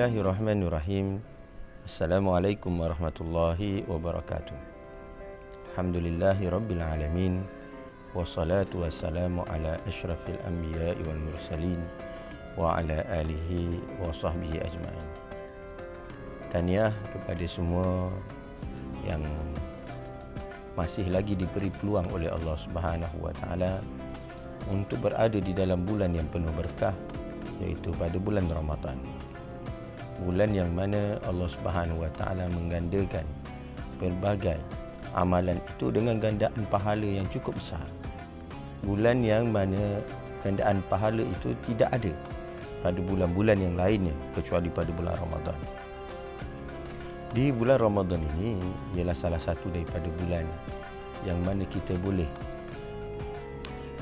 Bismillahirrahmanirrahim. Assalamualaikum warahmatullahi wabarakatuh. Alhamdulillahi rabbil alamin. Wassalatu wassalamu ala asyrafil anbiya'i wal mursalin wa ala alihi wa sahbihi ajma'in. Tahniah kepada semua yang masih lagi diberi peluang oleh Allah Subhanahu wa taala untuk berada di dalam bulan yang penuh berkah, iaitu pada bulan Ramadan. Bulan yang mana Allah Subhanahu wa taala menggandakan pelbagai amalan itu dengan gandaan pahala yang cukup besar. Bulan yang mana gandaan pahala itu tidak ada pada bulan-bulan yang lainnya kecuali pada bulan Ramadan. Di bulan Ramadan ini ialah salah satu daripada bulan yang mana kita boleh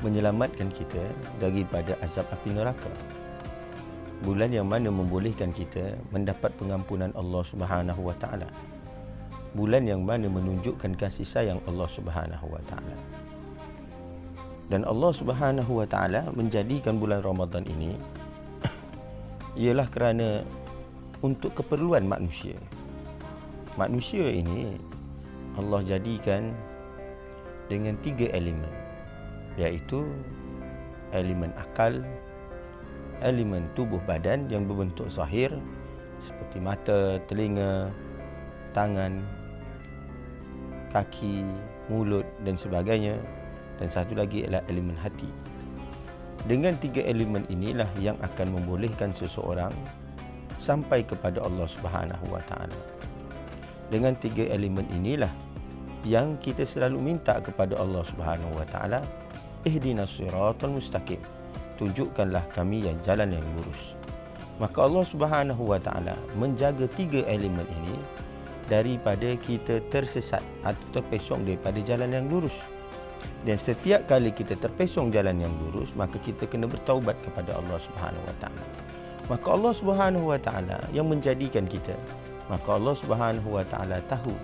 menyelamatkan kita daripada azab api neraka. Bulan yang mana membolehkan kita mendapat pengampunan Allah Subhanahu wa taala. Bulan yang mana menunjukkan kasih sayang Allah Subhanahu wa taala. Dan Allah Subhanahu wa taala menjadikan bulan Ramadan ini ialah kerana untuk keperluan manusia. Manusia ini Allah jadikan dengan 3 elemen, iaitu elemen akal, elemen tubuh badan yang berbentuk zahir seperti mata, telinga, tangan, kaki, mulut dan sebagainya, dan satu lagi adalah elemen hati. Dengan 3 elemen inilah yang akan membolehkan seseorang sampai kepada Allah Subhanahu wa taala. Dengan 3 elemen inilah yang kita selalu minta kepada Allah Subhanahu wa taala, ihdinas siratal mustaqim, tunjukkanlah kami yang jalan yang lurus. Maka Allah Subhanahu wa taala menjaga 3 elemen ini daripada kita tersesat atau terpesong daripada jalan yang lurus. Dan setiap kali kita terpesong jalan yang lurus, maka kita kena bertaubat kepada Allah Subhanahu wa taala. Maka Allah Subhanahu wa taala yang menjadikan kita, maka Allah Subhanahu wa taala tahu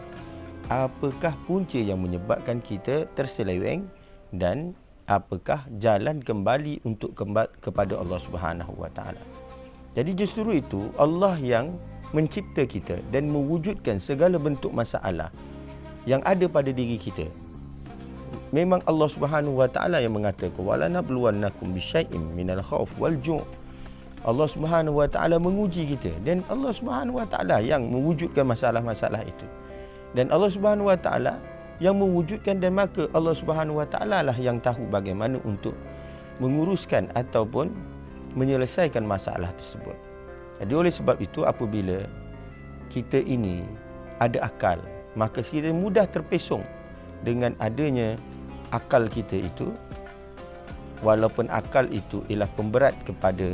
apakah punca yang menyebabkan kita terseleweng dan apakah jalan kembali untuk kepada Allah Subhanahu wa taala. Jadi justru itu Allah yang mencipta kita dan mewujudkan segala bentuk masalah yang ada pada diri kita. Memang Allah Subhanahu wa taala yang mengatakan wala nabluwannakum bisyai'in minal khauf wal ju'. Allah Subhanahu wa taala menguji kita dan Allah Subhanahu wa taala yang mewujudkan masalah-masalah itu. Dan Allah Subhanahu wa taala yang mewujudkan, dan maka Allah Subhanahu wa taala lah yang tahu bagaimana untuk menguruskan ataupun menyelesaikan masalah tersebut. Jadi oleh sebab itu apabila kita ini ada akal, maka kita mudah terpesong dengan adanya akal kita itu, walaupun akal itu ialah pemberat kepada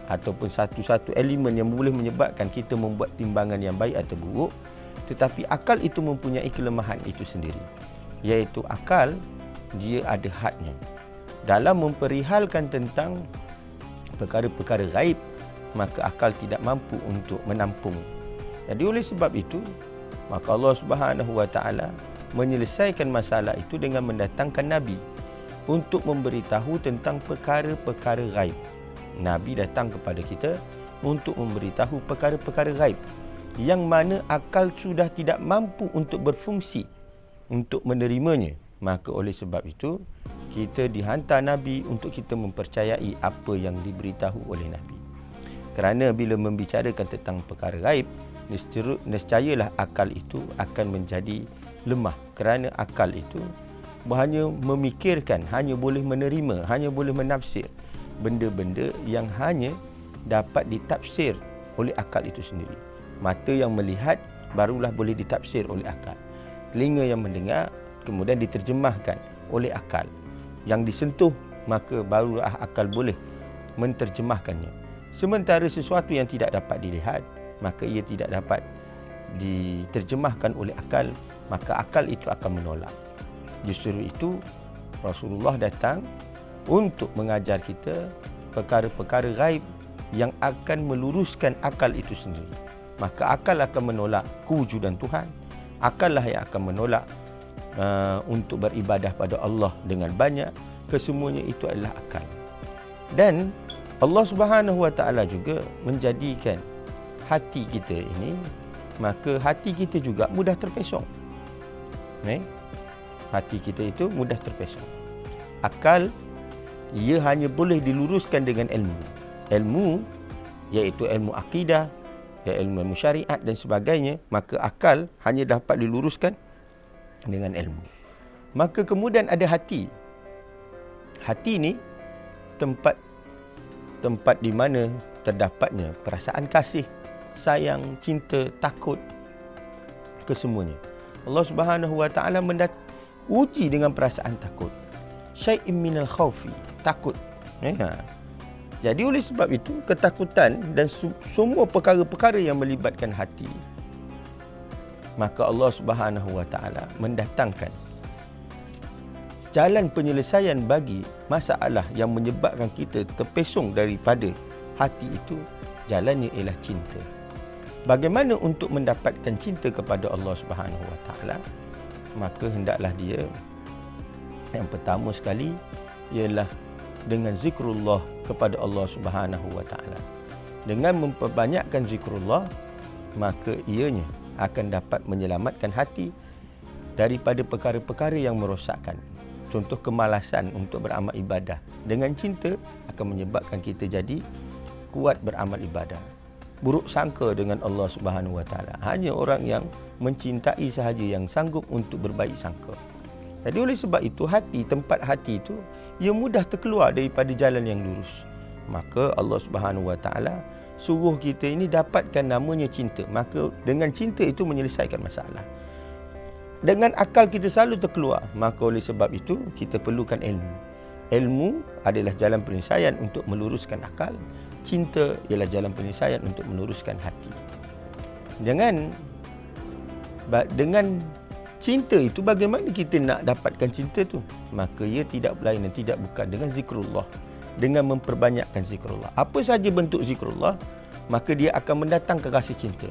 ataupun satu-satu elemen yang boleh menyebabkan kita membuat timbangan yang baik atau buruk. Tetapi akal itu mempunyai kelemahan itu sendiri, iaitu akal dia ada hadnya dalam memperihalkan tentang perkara-perkara gaib, maka akal tidak mampu untuk menampung. Jadi oleh sebab itu maka Allah Subhanahu wa taala menyelesaikan masalah itu dengan mendatangkan Nabi untuk memberitahu tentang perkara-perkara gaib. Nabi datang kepada kita untuk memberitahu perkara-perkara gaib yang mana akal sudah tidak mampu untuk berfungsi untuk menerimanya. Maka oleh sebab itu kita dihantar Nabi untuk kita mempercayai apa yang diberitahu oleh Nabi. Kerana bila membicarakan tentang perkara gaib, nescayalah akal itu akan menjadi lemah. Kerana akal itu hanya memikirkan, hanya boleh menerima, hanya boleh menafsir benda-benda yang hanya dapat ditafsir oleh akal itu sendiri. Mata yang melihat barulah boleh ditafsir oleh akal. Telinga yang mendengar kemudian diterjemahkan oleh akal. Yang disentuh maka barulah akal boleh menterjemahkannya. Sementara sesuatu yang tidak dapat dilihat, maka ia tidak dapat diterjemahkan oleh akal, maka akal itu akan menolak. Justru itu Rasulullah datang untuk mengajar kita perkara-perkara gaib yang akan meluruskan akal itu sendiri. Maka akal akan menolak kewujudan Tuhan. Akal lah yang akan menolak untuk beribadah pada Allah dengan banyak. Kesemuanya itu adalah akal. Dan Allah Subhanahu wa taala juga menjadikan hati kita ini, maka hati kita juga mudah terpesong. Hati kita itu mudah terpesong. Akal, ia hanya boleh diluruskan dengan ilmu. Ilmu, iaitu ilmu akidah, ilmu syariat dan sebagainya, maka akal hanya dapat diluruskan dengan ilmu. Maka kemudian ada hati. Hati ni tempat di mana terdapatnya perasaan kasih, sayang, cinta, takut, kesemuanya. Allah Subhanahu Wa Taala uji dengan perasaan takut. Syai'in minal khaufi, takut. Jadi oleh sebab itu, ketakutan dan semua perkara-perkara yang melibatkan hati, maka Allah Subhanahu Wa Taala mendatangkan jalan penyelesaian bagi masalah yang menyebabkan kita terpesong daripada hati itu. Jalannya ialah cinta. Bagaimana untuk mendapatkan cinta kepada Allah Subhanahu Wa Taala? Maka hendaklah dia, yang pertama sekali ialah dengan zikrullah kepada Allah Subhanahu Wa Taala. Dengan memperbanyakkan zikrullah, maka ianya akan dapat menyelamatkan hati daripada perkara-perkara yang merosakkan. Contoh kemalasan untuk beramal ibadah. Dengan cinta akan menyebabkan kita jadi kuat beramal ibadah. Buruk sangka dengan Allah Subhanahu Wa Taala. Hanya orang yang mencintai sahaja yang sanggup untuk berbaik sangka. Jadi oleh sebab itu, hati, tempat hati itu, ia mudah terkeluar daripada jalan yang lurus. Maka Allah Subhanahu Wa Taala suruh kita ini dapatkan namanya cinta. Maka dengan cinta itu menyelesaikan masalah. Dengan akal kita selalu terkeluar. Maka oleh sebab itu, kita perlukan ilmu. Ilmu adalah jalan penyelesaian untuk meluruskan akal. Cinta ialah jalan penyelesaian untuk meluruskan hati. Dengan cinta itu, bagaimana kita nak dapatkan cinta tu? Maka ia tidak lain dan tidak bukan dengan zikrullah. Dengan memperbanyakkan zikrullah. Apa sahaja bentuk zikrullah, maka dia akan mendatangkan rasa cinta.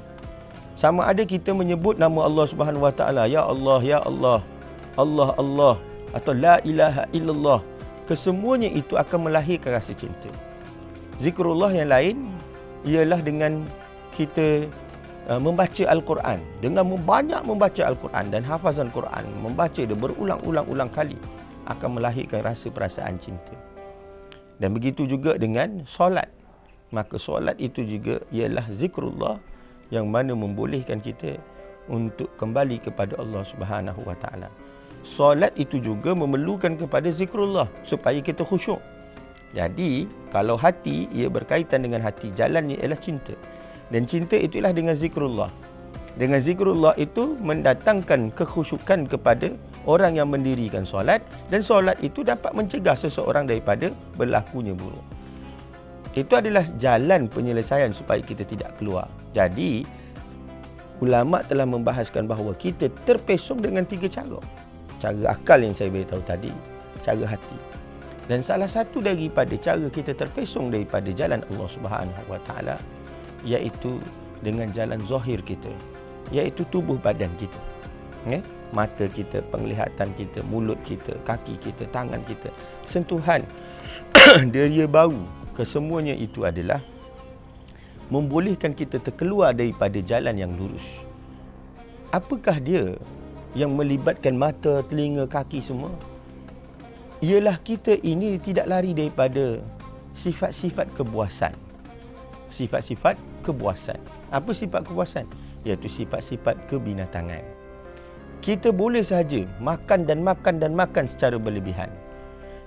Sama ada kita menyebut nama Allah Subhanahu Wa Taala, Ya Allah, Ya Allah, Allah, Allah, atau La ilaha illallah. Kesemuanya itu akan melahirkan rasa cinta. Zikrullah yang lain ialah dengan kita membaca Al-Quran. Dengan banyak membaca Al-Quran dan hafazan Quran, membaca dia berulang-ulang kali, akan melahirkan rasa perasaan cinta. Dan begitu juga dengan solat. Maka solat itu juga ialah zikrullah yang mana membolehkan kita untuk kembali kepada Allah Subhanahu Wa Taala. Solat itu juga memerlukan kepada zikrullah supaya kita khusyuk. Jadi, kalau hati, ia berkaitan dengan hati, jalannya ialah cinta. Dan cinta itulah dengan zikrullah. Dengan zikrullah itu mendatangkan kekhusyukan kepada orang yang mendirikan solat, dan solat itu dapat mencegah seseorang daripada berlakunya buruk. Itu adalah jalan penyelesaian supaya kita tidak keluar. Jadi, ulama telah membahaskan bahawa kita terpesong dengan 3 cara. Cara akal yang saya beritahu tadi, cara hati. Dan salah satu daripada cara kita terpesong daripada jalan Allah Subhanahu Wa Taala, iaitu dengan jalan zahir kita, iaitu tubuh badan kita. Mata kita, penglihatan kita, mulut kita, kaki kita, tangan kita, sentuhan, deria bau, kesemuanya itu adalah membolehkan kita terkeluar daripada jalan yang lurus. Apakah dia yang melibatkan mata, telinga, kaki semua? Ialah kita ini tidak lari daripada sifat-sifat kepuasan. Sifat-sifat kepuasan. Apa sifat kepuasan? Iaitu sifat-sifat kebinatangan. Kita boleh sahaja makan dan makan dan makan secara berlebihan.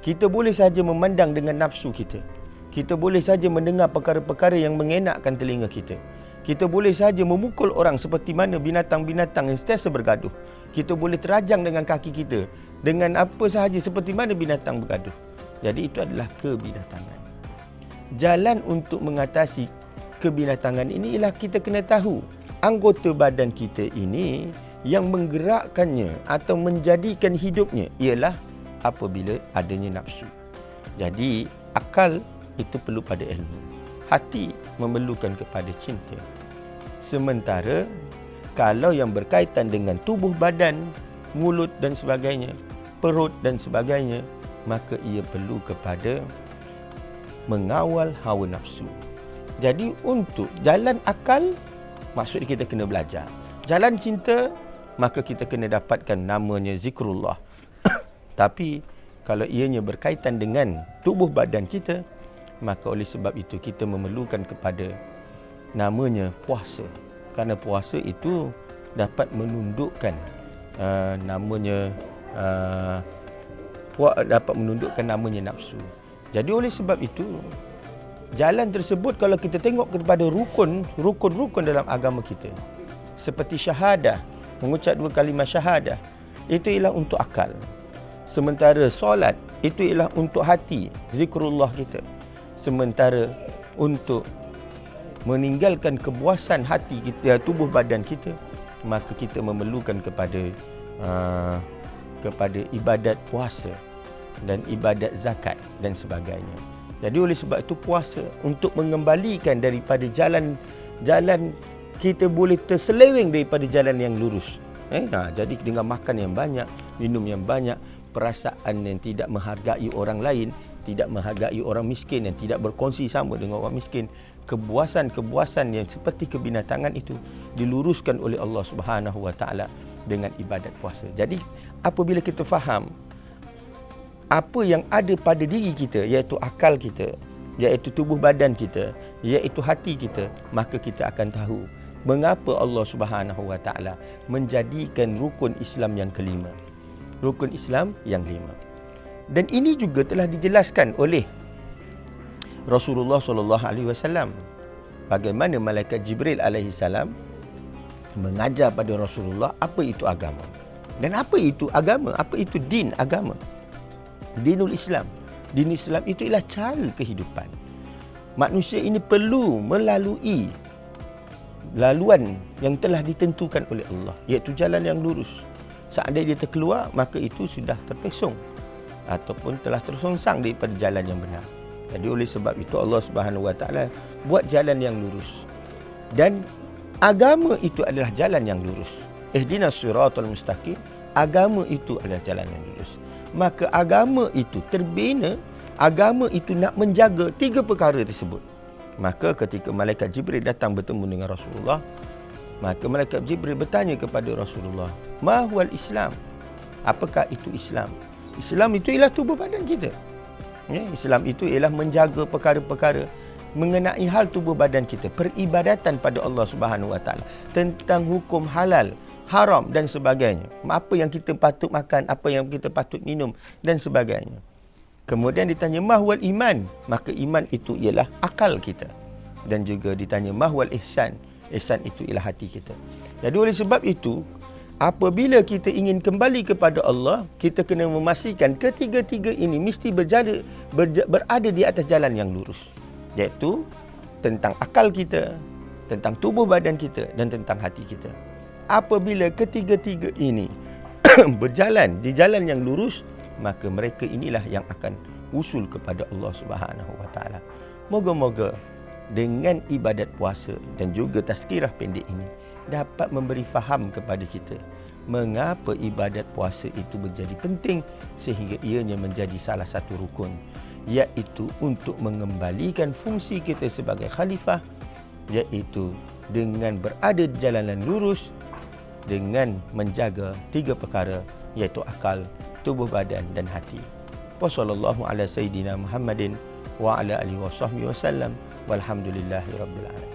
Kita boleh sahaja memandang dengan nafsu kita. Kita boleh sahaja mendengar perkara-perkara yang mengenakkan telinga kita. Kita boleh sahaja memukul orang seperti mana binatang-binatang yang sentiasa bergaduh. Kita boleh terajang dengan kaki kita dengan apa sahaja seperti mana binatang bergaduh. Jadi itu adalah kebinatangan. Jalan untuk mengatasi kebinatangan ini ialah kita kena tahu anggota badan kita ini yang menggerakkannya atau menjadikan hidupnya ialah apabila adanya nafsu. Jadi akal itu perlu pada ilmu. Hati memerlukan kepada cinta. Sementara kalau yang berkaitan dengan tubuh badan, mulut dan sebagainya, perut dan sebagainya, maka ia perlu kepada mengawal hawa nafsu. Jadi untuk jalan akal, maksudnya kita kena belajar. Jalan cinta, maka kita kena dapatkan namanya zikrullah. Tapi kalau ianya berkaitan dengan tubuh badan kita, maka oleh sebab itu kita memerlukan kepada namanya puasa. Kerana puasa itu dapat menundukkan dapat menundukkan namanya nafsu. Jadi oleh sebab itu, jalan tersebut kalau kita tengok kepada rukun-rukun dalam agama kita, seperti syahadah, mengucap 2 kalimah syahadah, itu ialah untuk akal. Sementara solat, itu ialah untuk hati, zikrullah kita. Sementara untuk meninggalkan kepuasan hati kita, tubuh badan kita, maka kita memerlukan kepada ibadat puasa dan ibadat zakat dan sebagainya. Jadi oleh sebab itu puasa untuk mengembalikan daripada jalan kita boleh terseleweng daripada jalan yang lurus. Jadi dengan makan yang banyak, minum yang banyak, perasaan yang tidak menghargai orang lain, tidak menghargai orang miskin, yang tidak berkongsi sama dengan orang miskin, kepuasan-kepuasan yang seperti kebinatangan itu diluruskan oleh Allah Subhanahu Wa Taala dengan ibadat puasa. Jadi apabila kita faham apa yang ada pada diri kita, iaitu akal kita, iaitu tubuh badan kita, iaitu hati kita, maka kita akan tahu mengapa Allah Subhanahu Wa Taala menjadikan rukun Islam yang kelima. Rukun Islam yang 5. Dan ini juga telah dijelaskan oleh Rasulullah SAW. Bagaimana malaikat Jibril AS mengajar pada Rasulullah apa itu agama. Dan apa itu agama? Apa itu din agama? Dinul Islam. Din Islam itu ialah cara kehidupan. Manusia ini perlu melalui laluan yang telah ditentukan oleh Allah, iaitu jalan yang lurus. Seandainya dia terkeluar, maka itu sudah terpesong ataupun telah tersongsang daripada jalan yang benar. Jadi oleh sebab itu Allah Subhanahu Wa Taala buat jalan yang lurus. Dan agama itu adalah jalan yang lurus. Ihdinas siratal mustaqim. Agama itu adalah jalan yang lurus. Maka agama itu terbina, agama itu nak menjaga 3 perkara tersebut. Maka ketika malaikat Jibril datang bertemu dengan Rasulullah, maka malaikat Jibril bertanya kepada Rasulullah, "Ma huwal Islam?" Apakah itu Islam? Islam itu ialah tubuh badan kita. Islam itu ialah menjaga perkara-perkara mengenai hal tubuh badan kita, peribadatan pada Allah Subhanahu Wa Taala, tentang hukum halal, haram dan sebagainya. Apa yang kita patut makan, apa yang kita patut minum dan sebagainya. Kemudian ditanya mahwal iman, maka iman itu ialah akal kita. Dan juga ditanya mahwal ihsan, ihsan itu ialah hati kita. Jadi oleh sebab itu, apabila kita ingin kembali kepada Allah, kita kena memastikan ketiga-tiga ini mesti berada di atas jalan yang lurus. Iaitu tentang akal kita, tentang tubuh badan kita dan tentang hati kita. Apabila ketiga-tiga ini berjalan di jalan yang lurus, maka mereka inilah yang akan usul kepada Allah Subhanahu Wa Taala. Moga-moga dengan ibadat puasa dan juga tazkirah pendek ini dapat memberi faham kepada kita mengapa ibadat puasa itu menjadi penting, sehingga ianya menjadi salah satu rukun, iaitu untuk mengembalikan fungsi kita sebagai khalifah, iaitu dengan berada di jalan yang lurus, dengan menjaga 3 perkara, iaitu akal, tubuh badan dan hati. Wassallallahu ala sayyidina Muhammadin wa ala alihi wa sahbihi wasallam walhamdulillahi rabbil alamin.